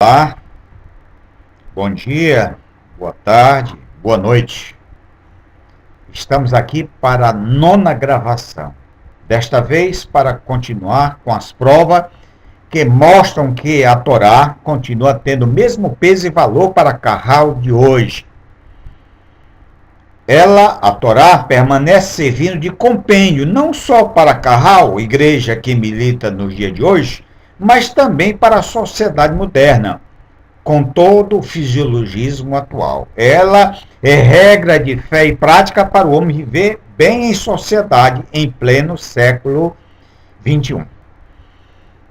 Olá, bom dia, boa tarde, boa noite. Estamos aqui para a 9ª gravação. Desta vez para continuar com as provas que mostram que a Torá continua tendo o mesmo peso e valor para Carral de hoje. A Torá, permanece servindo de compêndio não só para Carral, igreja que milita nos dias de hoje, mas também para a sociedade moderna, com todo o fisiologismo atual. Ela é regra de fé e prática para o homem viver bem em sociedade em pleno século XXI.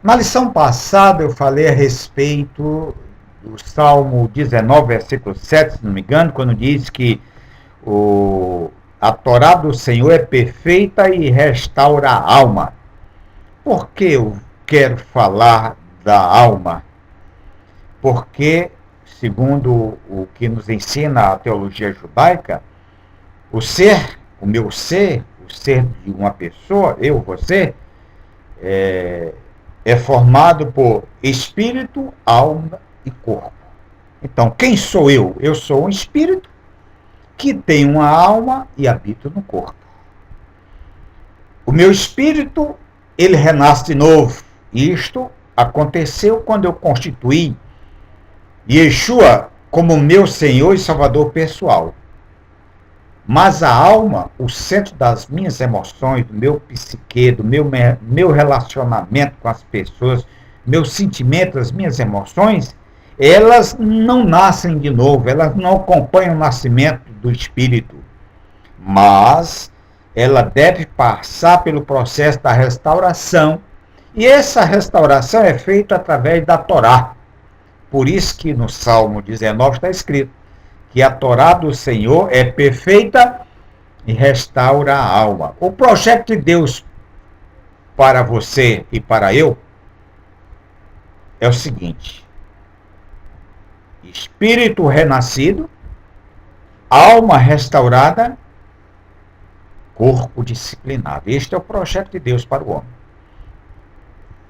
Na lição passada eu falei a respeito do Salmo 19, versículo 7, se não me engano, quando diz que a Torá do Senhor é perfeita e restaura a alma. Por que eu quero falar da alma? Porque, segundo o que nos ensina a teologia judaica, o meu ser, o ser de uma pessoa, eu, você, é formado por espírito, alma e corpo. Então, quem sou eu? Eu sou um espírito que tem uma alma e habita no corpo. O meu espírito, ele renasce de novo. Isto aconteceu quando eu constituí Yeshua como meu Senhor e Salvador pessoal. Mas a alma, o centro das minhas emoções, do meu psique, do meu relacionamento com as pessoas, meus sentimentos, as minhas emoções, elas não nascem de novo, elas não acompanham o nascimento do espírito. Mas ela deve passar pelo processo da restauração. E essa restauração é feita através da Torá. Por isso que no Salmo 19 está escrito que a Torá do Senhor é perfeita e restaura a alma. O projeto de Deus para você e para eu é o seguinte: espírito renascido, alma restaurada, corpo disciplinado. Este é o projeto de Deus para o homem.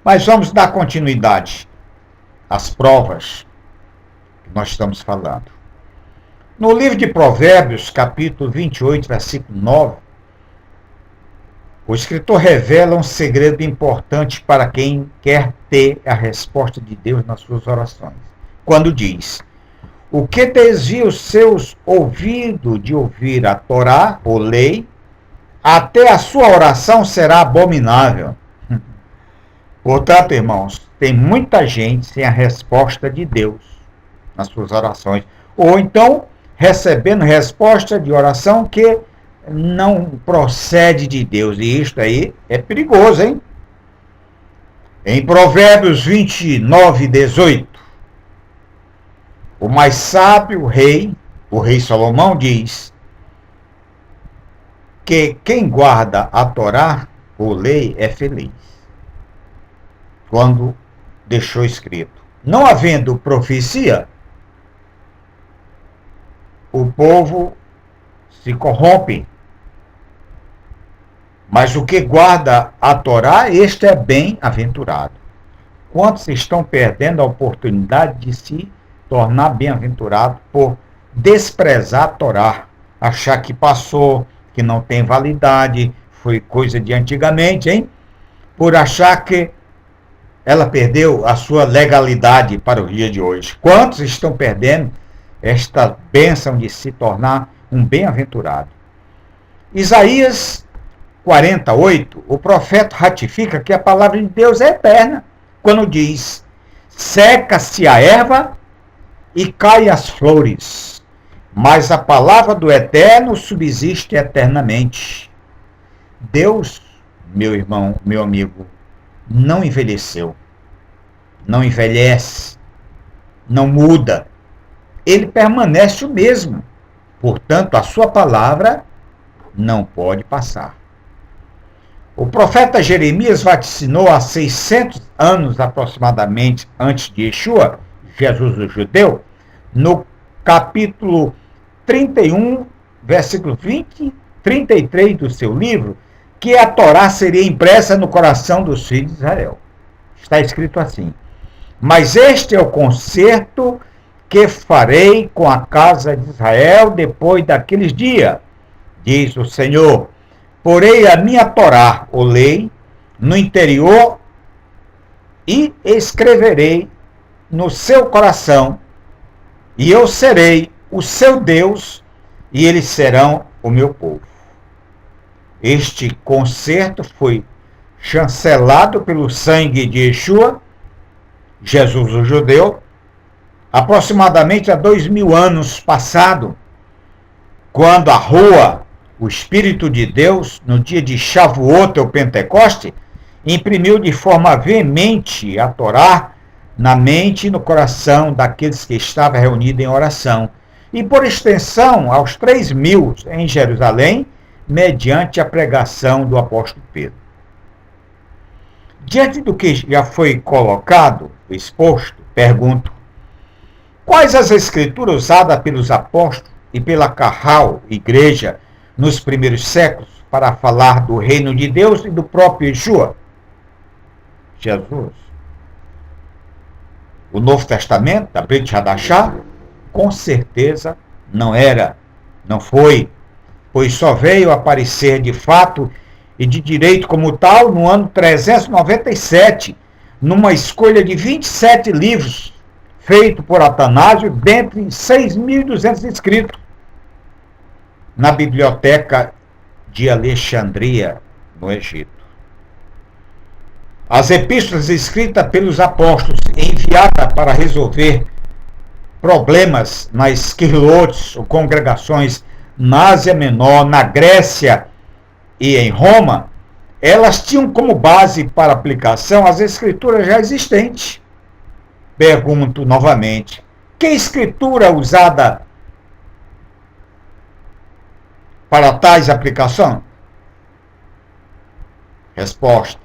Mas vamos dar continuidade às provas que nós estamos falando. No livro de Provérbios, capítulo 28, versículo 9, o escritor revela um segredo importante para quem quer ter a resposta de Deus nas suas orações. Quando diz: o que desvia os seus ouvidos de ouvir a Torá, ou lei, até a sua oração será abominável. Portanto, irmãos, tem muita gente sem a resposta de Deus nas suas orações. Ou então, recebendo resposta de oração que não procede de Deus. E isto aí é perigoso, hein? Em Provérbios 29, 18, o mais sábio rei, o rei Salomão, diz que quem guarda a Torá, ou lei, é feliz. Quando deixou escrito: não havendo profecia, o povo se corrompe. Mas o que guarda a Torá, este é bem-aventurado. Quantos estão perdendo a oportunidade de se tornar bem-aventurado por desprezar a Torá, achar que passou, que não tem validade, foi coisa de antigamente, hein? Por achar que ela perdeu a sua legalidade para o dia de hoje. Quantos estão perdendo esta bênção de se tornar um bem-aventurado? Isaías 48, o profeta ratifica que a palavra de Deus é eterna, quando diz: seca-se a erva e cai as flores, mas a palavra do Eterno subsiste eternamente. Deus, meu irmão, meu amigo, não envelheceu, não envelhece, não muda. Ele permanece o mesmo. Portanto, a sua palavra não pode passar. O profeta Jeremias vaticinou há 600 anos aproximadamente antes de Yeshua, Jesus o judeu, no capítulo 31, versículo 20, 33 do seu livro, que a Torá seria impressa no coração dos filhos de Israel. Está escrito assim: Mas este é o concerto que farei com a casa de Israel depois daqueles dias, diz o Senhor. Porei a minha Torá, ou lei, no interior e escreverei no seu coração, e eu serei o seu Deus, e eles serão o meu povo. Este concerto foi chancelado pelo sangue de Yeshua, Jesus o judeu, aproximadamente há 2000 anos passado, quando a rua, o Espírito de Deus, no dia de Shavuot, ou Pentecoste, imprimiu de forma veemente a Torá na mente e no coração daqueles que estavam reunidos em oração, e por extensão aos 3.000 em Jerusalém, mediante a pregação do apóstolo Pedro. Diante do que já foi colocado, exposto, pergunto: quais as escrituras usadas pelos apóstolos e pela Carral, igreja, nos primeiros séculos, para falar do reino de Deus e do próprio Yeshua? Jesus. O Novo Testamento, da Brit Hadashah, com certeza não era, não foi, pois só veio aparecer de fato e de direito como tal no ano 397, numa escolha de 27 livros, feito por Atanásio, dentre 6.200 escritos, na biblioteca de Alexandria, no Egito. As epístolas escritas pelos apóstolos e enviadas para resolver problemas nas quilotes ou congregações na Ásia Menor, na Grécia e em Roma, elas tinham como base para aplicação as escrituras já existentes. Pergunto novamente: que escritura usada para tais aplicações? Resposta: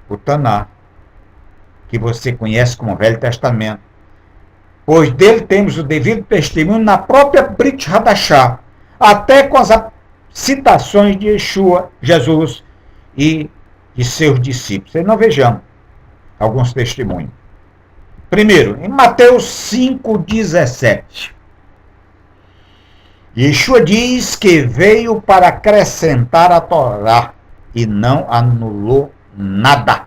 o Taná, que você conhece como Velho Testamento, pois dele temos o devido testemunho na própria Brit Hadashah, até com as citações de Yeshua, Jesus e de seus discípulos. E nós vejamos alguns testemunhos. Primeiro, em Mateus 5,17. Yeshua diz que veio para acrescentar a Torá e não anulou nada.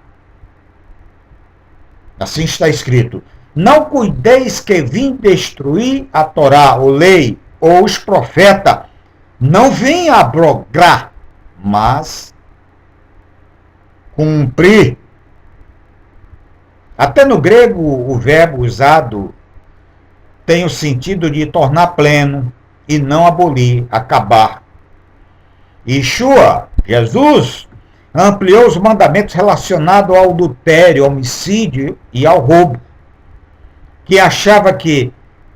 Assim está escrito: não cuideis que vim destruir a Torá, ou lei, ou os profetas. Não vim abrogar, mas cumprir. Até no grego, o verbo usado tem o sentido de tornar pleno e não abolir, acabar. Yeshua, Jesus, ampliou os mandamentos relacionados ao adultério, ao homicídio e ao roubo, que achava que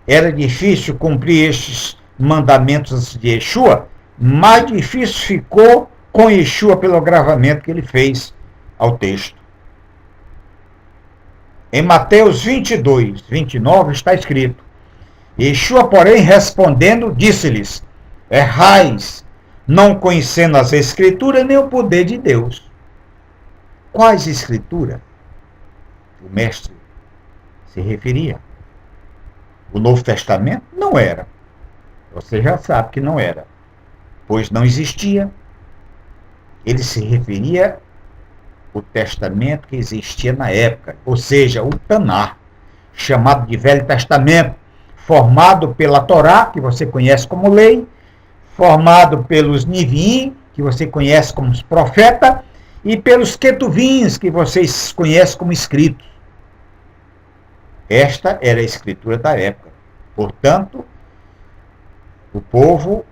era difícil cumprir estes mandamentos de Yeshua, mais difícil ficou com Yeshua pelo agravamento que ele fez ao texto. Em Mateus 22, 29 está escrito: Yeshua, porém, respondendo, disse-lhes: errais, não conhecendo as Escrituras nem o poder de Deus. Quais Escrituras o mestre se referia? O Novo Testamento não era. Você já sabe que não era, pois não existia. Ele se referia ao testamento que existia na época, ou seja, o Taná, chamado de Velho Testamento, formado pela Torá, que você conhece como lei, formado pelos Nivim, que você conhece como os profetas, e pelos Ketuvins, que vocês conhecem como escritos. Esta era a escritura da época. Portanto, o povo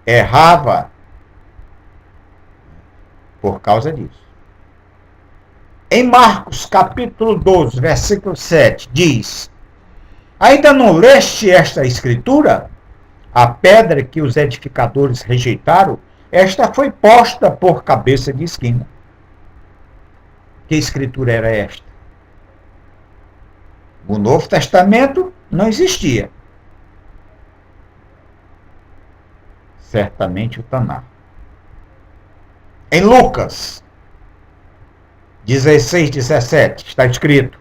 errava por causa disso. Em Marcos, capítulo 12, versículo 7, diz: ainda não leste esta escritura? A pedra que os edificadores rejeitaram, esta foi posta por cabeça de esquina. Que escritura era esta? O Novo Testamento não existia. Certamente o Taná. Em Lucas 16, 17, está escrito: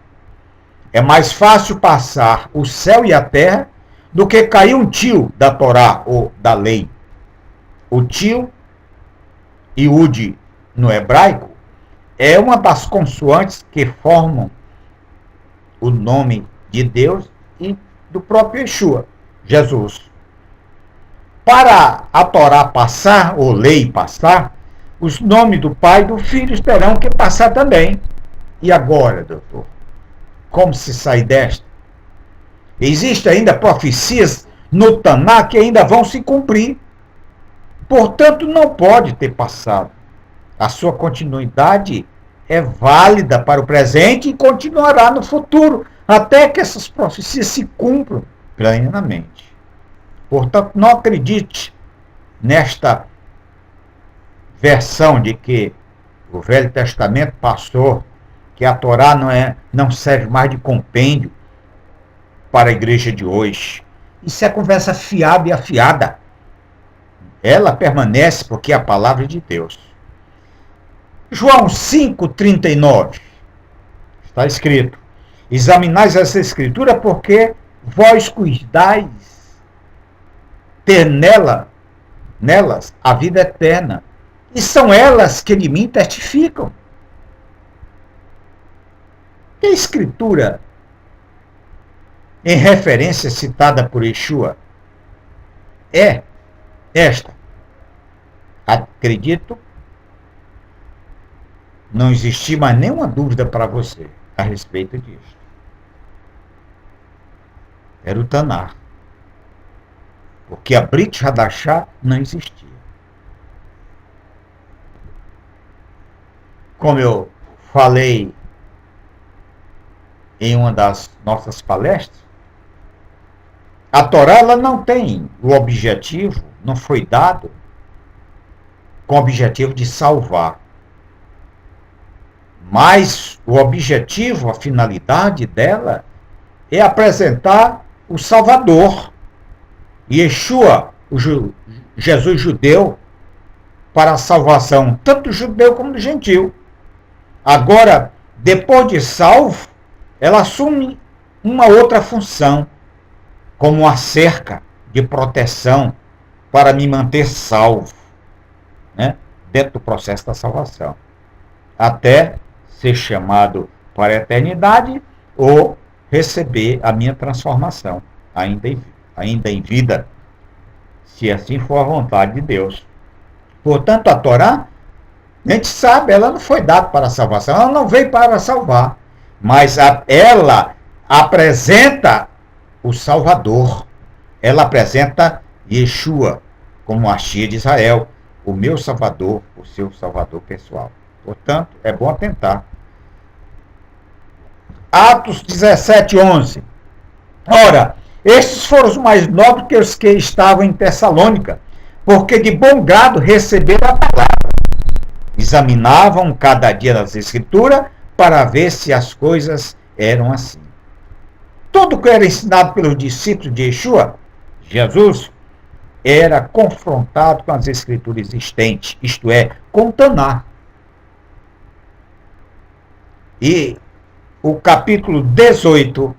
É mais fácil passar o céu e a terra do que cair um tio da Torá ou da lei. O tio, Iud no hebraico, é uma das consoantes que formam o nome de Deus e do próprio Yeshua, Jesus. Para a Torá passar, ou lei passar, os nomes do Pai e do Filho terão que passar também. E agora, doutor? Como se sai desta? Existem ainda profecias no Taná que ainda vão se cumprir. Portanto, não pode ter passado. A sua continuidade é válida para o presente e continuará no futuro, até que essas profecias se cumpram plenamente. Portanto, não acredite nesta versão de que o Velho Testamento passou, que a Torá não serve mais de compêndio para a igreja de hoje. Isso é conversa fiada e afiada. Ela permanece porque é a palavra de Deus. João 5,39 está escrito: examinais essa escritura porque vós cuidais ter nelas a vida eterna, e são elas que de mim testificam. Que escritura em referência citada por Yeshua é esta? Acredito não existir mais nenhuma dúvida para você a respeito disso. Era o Tanar. Porque a Brit Hadashah não existia. Como eu falei em uma das nossas palestras, a Torá ela não tem o objetivo, não foi dado com o objetivo de salvar. Mas o objetivo, a finalidade dela é apresentar o Salvador, Yeshua, o Jesus judeu, para a salvação tanto do judeu como do gentil. Agora, depois de salvo, ela assume uma outra função, como uma cerca de proteção para me manter salvo, né, dentro do processo da salvação, até ser chamado para a eternidade ou receber a minha transformação, ainda em vida, se assim for a vontade de Deus. Portanto, a Torá, a gente sabe, ela não foi dada para a salvação, ela não veio para salvar, mas ela apresenta o Salvador, ela apresenta Yeshua como a Shia de Israel, o meu Salvador, o seu Salvador pessoal. Portanto, é bom atentar. Atos 17:11. Ora, estes foram os mais nobres que os que estavam em Tessalônica, porque de bom grado receberam a palavra. Examinavam cada dia nas Escrituras para ver se as coisas eram assim. Tudo que era ensinado pelos discípulos de Yeshua, Jesus, era confrontado com as Escrituras existentes, isto é, com Taná. E o capítulo 18,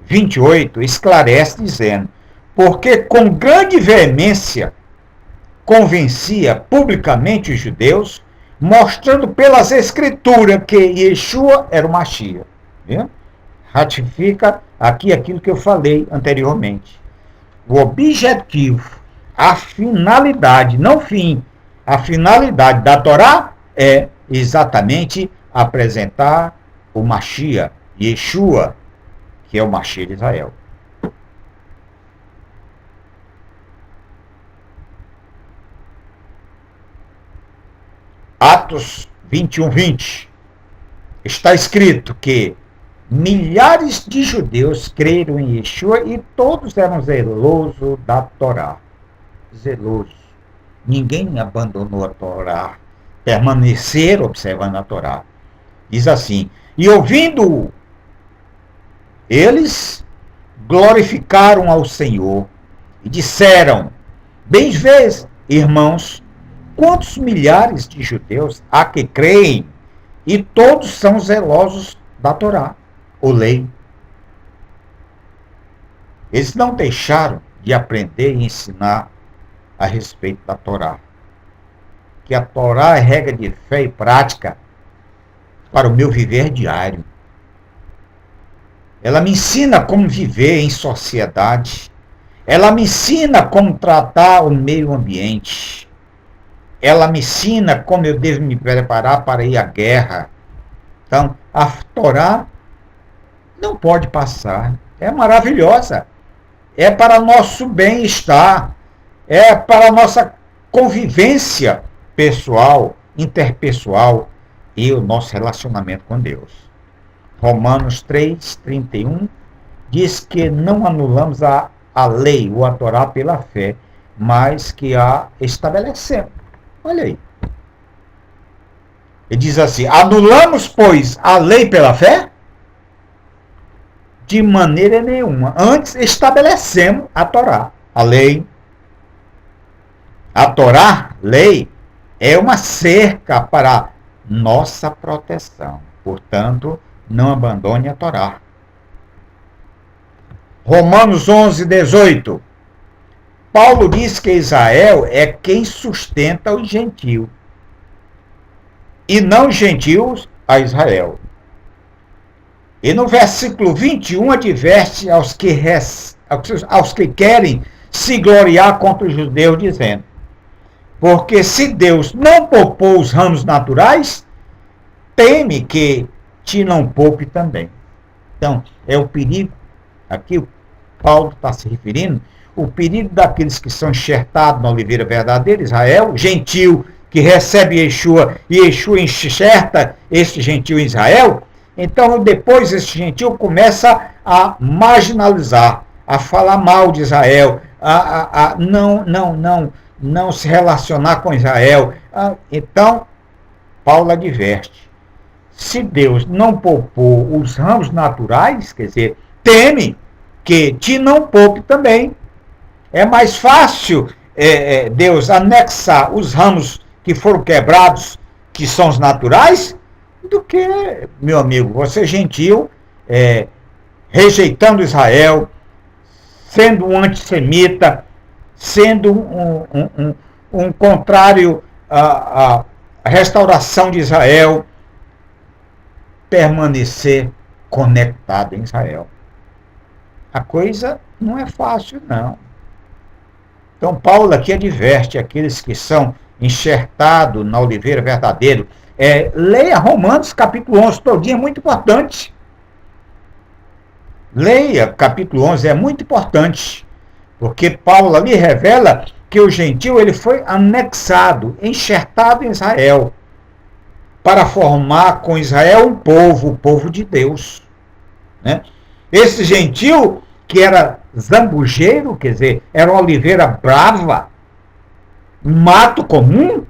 28, esclarece dizendo: porque com grande veemência convencia publicamente os judeus, mostrando pelas escrituras que Yeshua era o Mashiach. Viu? Ratifica aqui aquilo que eu falei anteriormente. O objetivo, a finalidade, não o fim, a finalidade da Torá é exatamente apresentar o Mashiach, Yeshua, que é o Mashiach de Israel. Atos 21:20 está escrito que milhares de judeus creram em Yeshua e todos eram zelosos da Torá. Zelosos. Ninguém abandonou a Torá. Permaneceram observando a Torá. Diz assim: e ouvindo eles glorificaram ao Senhor e disseram: bem vês, irmãos, quantos milhares de judeus há que creem e todos são zelosos da Torá, ou lei. Eles não deixaram de aprender e ensinar a respeito da Torá. Que a Torá é regra de fé e prática para o meu viver diário. Ela me ensina como viver em sociedade. Ela me ensina como tratar o meio ambiente. Ela me ensina como eu devo me preparar para ir à guerra. Então, a Torá não pode passar. É maravilhosa. É para nosso bem-estar. É para nossa convivência pessoal, interpessoal e o nosso relacionamento com Deus. Romanos 3:31 diz que não anulamos a lei ou a Torá pela fé, mas que a estabelecemos. Olha aí. Ele diz assim: anulamos, pois, a lei pela fé? De maneira nenhuma. Antes estabelecemos a Torá, a lei. A Torá, lei, é uma cerca para nossa proteção. Portanto, não abandone a Torá. Romanos 11:18. Paulo diz que Israel é quem sustenta os gentios, e não os gentios a Israel. E no versículo 21 adverte aos que querem se gloriar contra os judeus, dizendo: porque se Deus não poupou os ramos naturais, teme que te não poupe também. Então, é o perigo, aqui o Paulo está se referindo, o perigo daqueles que são enxertados na oliveira verdadeira, Israel, gentil, que recebe Yeshua, e Yeshua enxerta esse gentil em Israel. Então, depois esse gentil começa a marginalizar, a falar mal de Israel, a não se relacionar com Israel. Então, Paulo adverte: se Deus não poupou os ramos naturais, quer dizer, teme que te não poupe também. É mais fácil Deus anexar os ramos que foram quebrados, que são os naturais, do que, meu amigo, você gentil, rejeitando Israel, sendo um antissemita, sendo um contrário à restauração de Israel, permanecer conectado em Israel. A coisa não é fácil, não. Então, Paulo aqui adverte aqueles que são enxertados na oliveira verdadeira. Leia Romanos capítulo 11 todinho, é muito importante. Leia capítulo 11, é muito importante, porque Paulo ali revela que o gentil ele foi anexado, enxertado em Israel, para formar com Israel um povo, o povo de Deus. Né? Esse gentil, que era zambujeiro, quer dizer, era uma oliveira brava, um mato comum,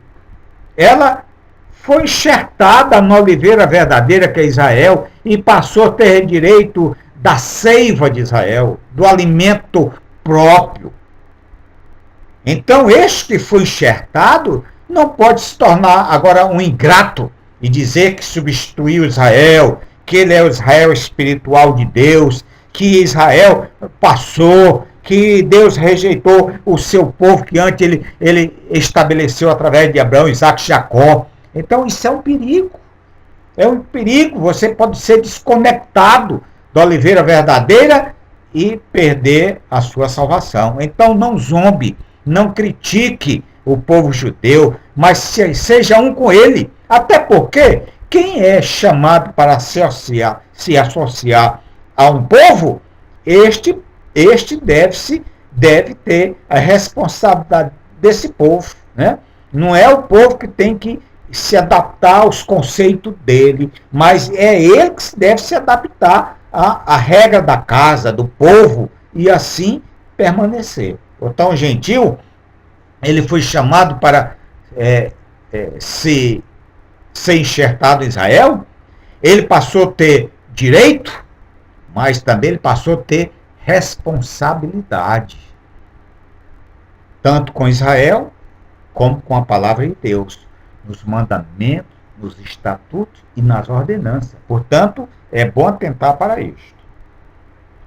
ela foi enxertada na oliveira verdadeira, que é Israel, e passou a ter direito da seiva de Israel, do alimento próprio. Então, este que foi enxertado não pode se tornar agora um ingrato e dizer que substituiu Israel, que ele é o Israel espiritual de Deus, que Israel passou, que Deus rejeitou o seu povo que antes ele estabeleceu através de Abraão, Isaac e Jacó. Então, isso é um perigo. É um perigo. Você pode ser desconectado da oliveira verdadeira e perder a sua salvação. Então, não zombe, não critique o povo judeu, mas seja um com ele. Até porque quem é chamado para se associar a um povo, este deve ter a responsabilidade desse povo. Né? Não é o povo que tem que se adaptar aos conceitos dele, mas é ele que deve se adaptar à regra da casa, do povo, e assim permanecer. Então, o gentil, ele foi chamado para ser enxertado em Israel, ele passou a ter direito, mas também ele passou a ter responsabilidade, tanto com Israel, como com a palavra de Deus, nos mandamentos, nos estatutos e nas ordenanças. Portanto, é bom atentar para isto.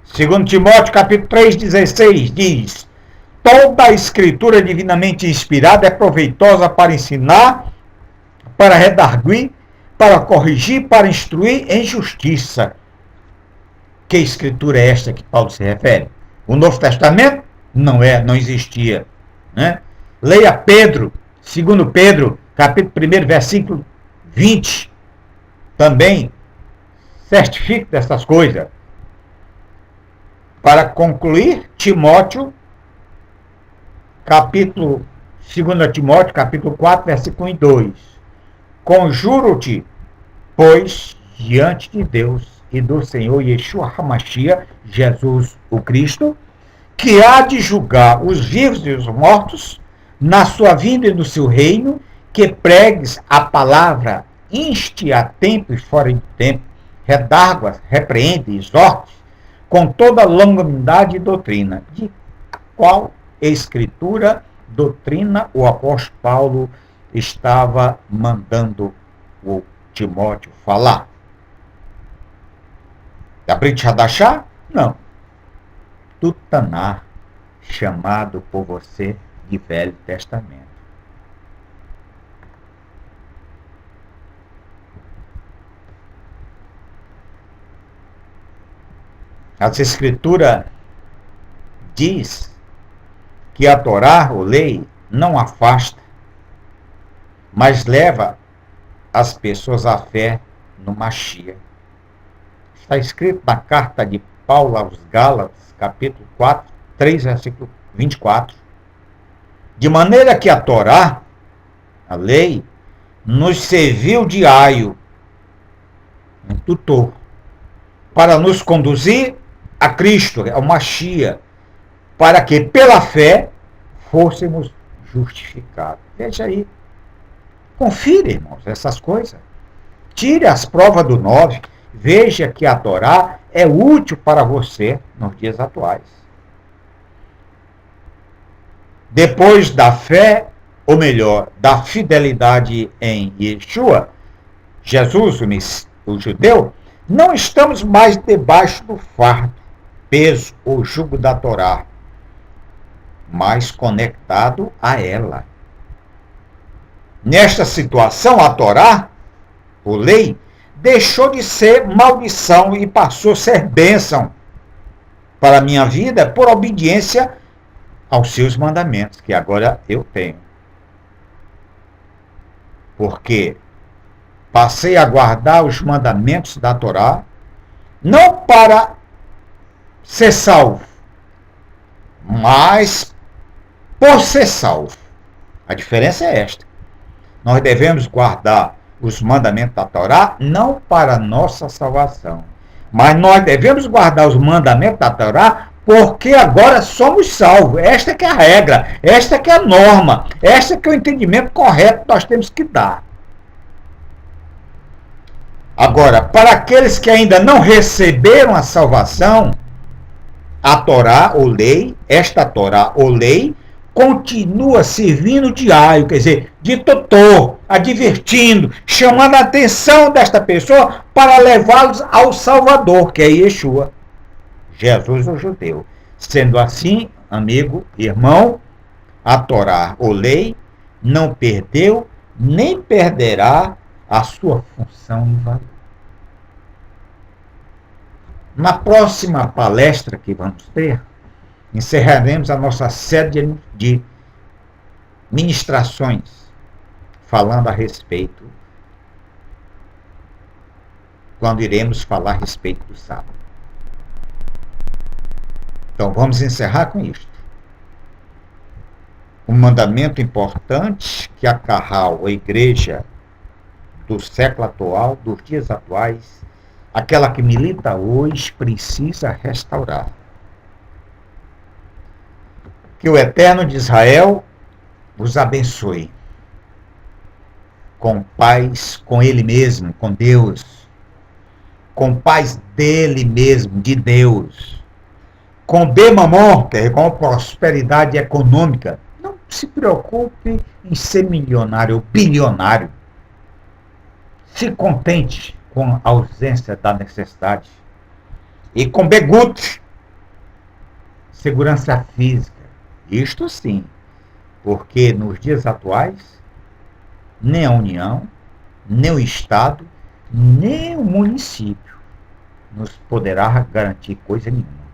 Segundo Timóteo, capítulo 3,16, diz: toda a escritura divinamente inspirada é proveitosa para ensinar, para redarguir, para corrigir, para instruir em justiça. Que escritura é esta que Paulo se refere? O Novo Testamento? Não existia. Né? Leia Pedro, 2 Pedro, capítulo 1, versículo 20. Também certifique dessas coisas. Para concluir, Timóteo, capítulo 2 Timóteo, capítulo 4, versículo 1 e 2. Conjuro-te, pois, diante de Deus e do Senhor Yeshua HaMashiach, Jesus o Cristo, que há de julgar os vivos e os mortos, na sua vinda e no seu reino, que pregues a palavra, inste a tempo e fora de tempo, redargue-as, repreende, exorte, com toda longanimidade e doutrina. De qual escritura, doutrina, o apóstolo Paulo estava mandando o Timóteo falar? Da Brit Hadashah? Não. Do Taná, chamado por você de Velho Testamento. As Escrituras diz que a Torá, ou lei, não afasta, mas leva as pessoas à fé no Mashiach. Está escrito na carta de Paulo aos Gálatas, capítulo 4, 3, versículo 24. De maneira que a Torá, a lei, nos serviu de aio, um tutor, para nos conduzir a Cristo, ao Mashiach, para que pela fé fôssemos justificados. Veja aí. Confira, irmãos, essas coisas. Tire as provas do 9. Veja que a Torá é útil para você nos dias atuais. Depois da fé, ou melhor, da fidelidade em Yeshua, Jesus, o judeu, não estamos mais debaixo do fardo, peso ou jugo da Torá, mas conectado a ela. Nesta situação, a Torá, ou lei, deixou de ser maldição e passou a ser bênção para a minha vida por obediência aos seus mandamentos, que agora eu tenho. Porque passei a guardar os mandamentos da Torá, não para ser salvo, mas por ser salvo. A diferença é esta. Nós devemos guardar os mandamentos da Torá não para nossa salvação, mas nós devemos guardar os mandamentos da Torá porque agora somos salvos. Esta que é a regra, esta que é a norma, esta que é o entendimento correto que nós temos que dar. Agora, para aqueles que ainda não receberam a salvação, a Torá ou lei, esta Torá ou lei, continua servindo de aio, quer dizer, de tutor, advertindo, chamando a atenção desta pessoa para levá-los ao Salvador, que é Yeshua, Jesus o judeu. Sendo assim, amigo, irmão, a Torá ou lei não perdeu nem perderá a sua função e valor. Na próxima palestra que vamos ter, encerraremos a nossa série de ministrações falando a respeito, quando iremos falar a respeito do sábado. Então vamos encerrar com isto. Um mandamento importante que a Carral, a igreja do século atual, dos dias atuais, aquela que milita hoje, precisa restaurar. Que o Eterno de Israel vos abençoe. Com paz com Ele mesmo, com Deus. Com paz dele mesmo, de Deus. Com bem-mamon, que é com prosperidade econômica. Não se preocupe em ser milionário ou bilionário. Se contente com a ausência da necessidade. E com begut, segurança física. Isto sim, porque nos dias atuais, nem a União, nem o Estado, nem o município nos poderá garantir coisa nenhuma.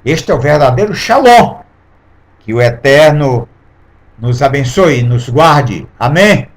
Este é o verdadeiro Shalom. Que o Eterno nos abençoe e nos guarde. Amém?